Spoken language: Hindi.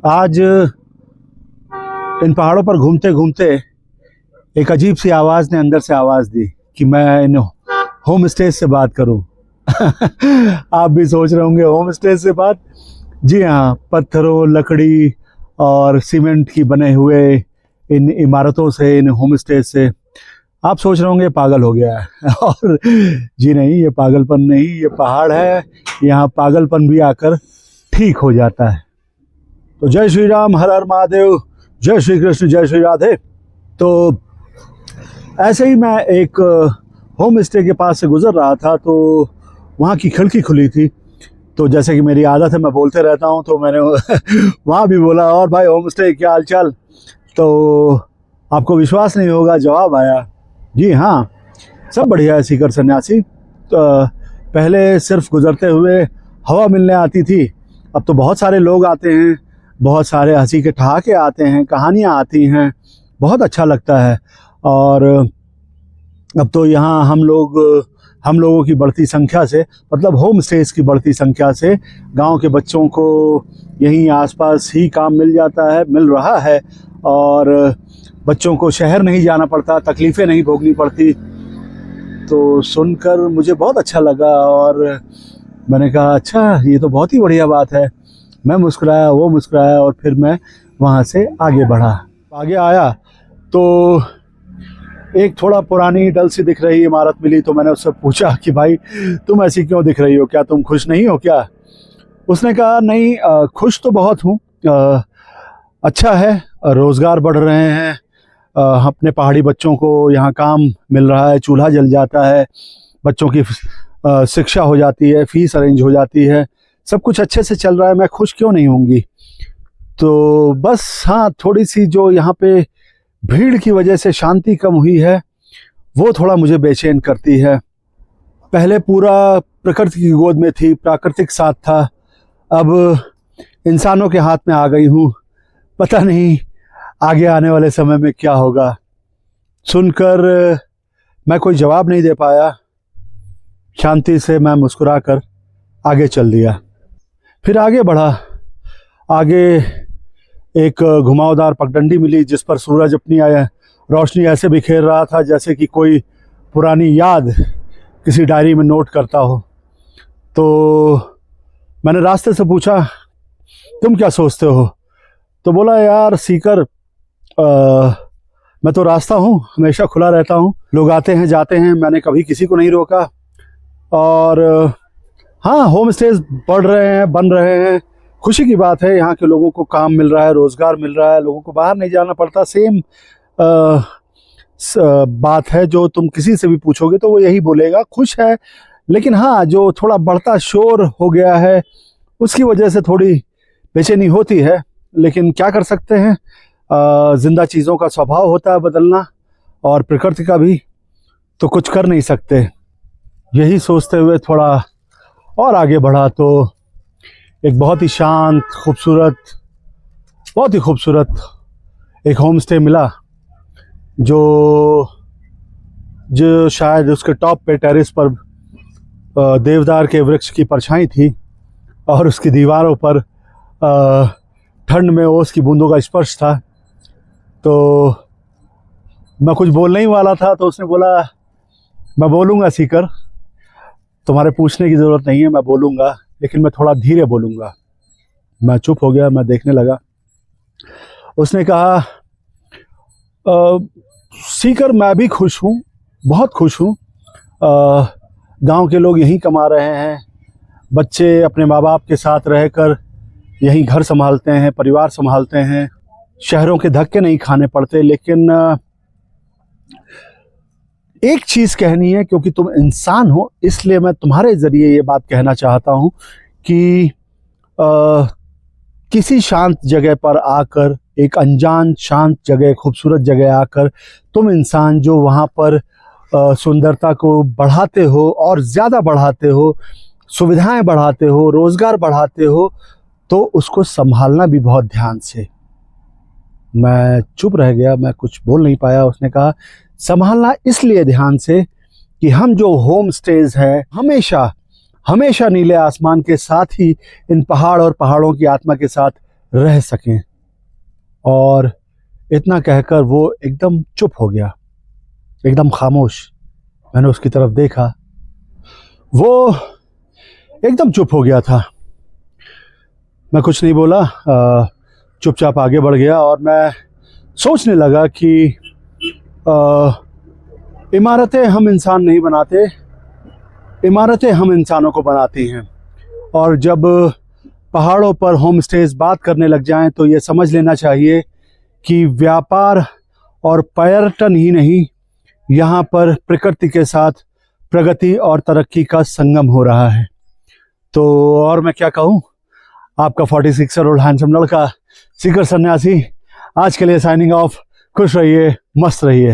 आज इन पहाड़ों पर घूमते घूमते एक अजीब सी आवाज़ ने अंदर से आवाज़ दी कि मैं इन होम स्टे से बात करूं। आप भी सोच रहे होंगे होम स्टे से बात। जी हाँ, पत्थरों, लकड़ी और सीमेंट की बने हुए इन इमारतों से, इन होम स्टे से आप सोच रहे होंगे पागल हो गया है। और जी नहीं, ये पागलपन नहीं, ये पहाड़ है। यहाँ पागलपन भी आकर ठीक हो जाता है। तो जय श्री राम, हर हर महादेव, जय श्री कृष्ण, जय श्री राधे। तो ऐसे ही मैं एक होम स्टे के पास से गुजर रहा था, तो वहाँ की खिड़की खुली थी। तो जैसे कि मेरी आदत है, मैं बोलते रहता हूँ, तो मैंने वहाँ भी बोला, और भाई होम स्टे क्या हाल चाल। तो आपको विश्वास नहीं होगा, जवाब आया, जी हाँ सब बढ़िया है सीकर सन्यासी। तो पहले सिर्फ गुजरते हुए हवा मिलने आती थी, अब तो बहुत सारे लोग आते हैं, बहुत सारे हंसी के ठहाके आते हैं, कहानियाँ आती हैं, बहुत अच्छा लगता है। और अब तो यहाँ हम लोगों की बढ़ती संख्या से, मतलब होम स्टेज की बढ़ती संख्या से, गांव के बच्चों को यहीं आसपास ही काम मिल रहा है और बच्चों को शहर नहीं जाना पड़ता, तकलीफ़ें नहीं भोगनी पड़ती। तो सुनकर मुझे बहुत अच्छा लगा और मैंने कहा अच्छा, ये तो बहुत ही बढ़िया बात है। मैं मुस्कुराया, वो मुस्कुराया और फिर मैं वहाँ से आगे बढ़ा। आगे आया तो एक थोड़ा पुरानी डल सी दिख रही इमारत मिली। तो मैंने उससे पूछा कि भाई तुम ऐसी क्यों दिख रही हो, क्या तुम खुश नहीं हो क्या? उसने कहा नहीं, खुश तो बहुत हूँ, अच्छा है, रोज़गार बढ़ रहे हैं, अपने पहाड़ी बच्चों को यहाँ काम मिल रहा है, चूल्हा जल जाता है, बच्चों की शिक्षा हो जाती है, फीस अरेंज हो जाती है, सब कुछ अच्छे से चल रहा है, मैं खुश क्यों नहीं होंगी। तो बस हाँ, थोड़ी सी जो यहाँ पे भीड़ की वजह से शांति कम हुई है, वो थोड़ा मुझे बेचैन करती है। पहले पूरा प्रकृति की गोद में थी, प्राकृतिक साथ था, अब इंसानों के हाथ में आ गई हूँ। पता नहीं आगे आने वाले समय में क्या होगा। सुनकर मैं कोई जवाब नहीं दे पाया, शांति से मैं मुस्कुरा कर आगे चल दिया। फिर आगे बढ़ा। आगे एक घुमावदार पगडंडी मिली जिस पर सूरज अपनी रोशनी ऐसे बिखेर रहा था जैसे कि कोई पुरानी याद किसी डायरी में नोट करता हो। तो मैंने रास्ते से पूछा, तुम क्या सोचते हो? तो बोला, यार सीकर, मैं तो रास्ता हूँ, हमेशा खुला रहता हूँ, लोग आते हैं जाते हैं, मैंने कभी किसी को नहीं रोका। और हाँ, होम स्टेज बढ़ रहे हैं, बन रहे हैं, खुशी की बात है, यहाँ के लोगों को काम मिल रहा है, रोज़गार मिल रहा है, लोगों को बाहर नहीं जाना पड़ता। सेम बात है, जो तुम किसी से भी पूछोगे तो वो यही बोलेगा, खुश है। लेकिन हाँ, जो थोड़ा बढ़ता शोर हो गया है उसकी वजह से थोड़ी बेचैनी होती है, लेकिन क्या कर सकते हैं, जिंदा चीज़ों का स्वभाव होता है बदलना, और प्रकृति का भी, तो कुछ कर नहीं सकते। यही सोचते हुए थोड़ा और आगे बढ़ा तो एक बहुत ही शांत, बहुत ही खूबसूरत एक होम स्टे मिला, जो शायद उसके टॉप पे, टेरेस पर देवदार के वृक्ष की परछाई थी और उसकी दीवारों पर ठंड में ओस की बूंदों का स्पर्श था। तो मैं कुछ बोलने ही वाला था, तो उसने बोला, मैं बोलूँगा सीकर, तुम्हारे पूछने की ज़रूरत नहीं है, मैं बोलूँगा, लेकिन मैं थोड़ा धीरे बोलूँगा। मैं चुप हो गया, मैं देखने लगा। उसने कहा, सीकर, मैं भी खुश हूँ, बहुत खुश हूँ। गांव के लोग यहीं कमा रहे हैं, बच्चे अपने माँ बाप के साथ रहकर यहीं घर संभालते हैं, परिवार संभालते हैं, शहरों के धक्के नहीं खाने पड़ते। लेकिन एक चीज़ कहनी है, क्योंकि तुम इंसान हो, इसलिए मैं तुम्हारे ज़रिए ये बात कहना चाहता हूँ कि किसी शांत जगह पर आकर, एक अनजान शांत जगह, खूबसूरत जगह आकर, तुम इंसान जो वहाँ पर सुंदरता को बढ़ाते हो और ज़्यादा बढ़ाते हो, सुविधाएं बढ़ाते हो, रोज़गार बढ़ाते हो, तो उसको संभालना भी बहुत ध्यान से। मैं चुप रह गया, मैं कुछ बोल नहीं पाया। उसने कहा, संभालना इसलिए ध्यान से कि हम जो होम स्टेज है, हमेशा हमेशा नीले आसमान के साथ ही इन पहाड़ और पहाड़ों की आत्मा के साथ रह सकें। और इतना कहकर वो एकदम चुप हो गया, एकदम खामोश। मैंने उसकी तरफ देखा, वो एकदम चुप हो गया था। मैं कुछ नहीं बोला, चुपचाप आगे बढ़ गया और मैं सोचने लगा कि इमारतें हम इंसान नहीं बनाते, इमारतें हम इंसानों को बनाती हैं। और जब पहाड़ों पर होम स्टेज बात करने लग जाएं तो ये समझ लेना चाहिए कि व्यापार और पर्यटन ही नहीं, यहाँ पर प्रकृति के साथ प्रगति और तरक्की का संगम हो रहा है। तो और मैं क्या कहूँ, आपका 46 ईयर ओल्ड हैंडसम लड़का सीकर सन्यासी आज के लिए साइनिंग ऑफ। खुश रहिए, मस्त रहिए।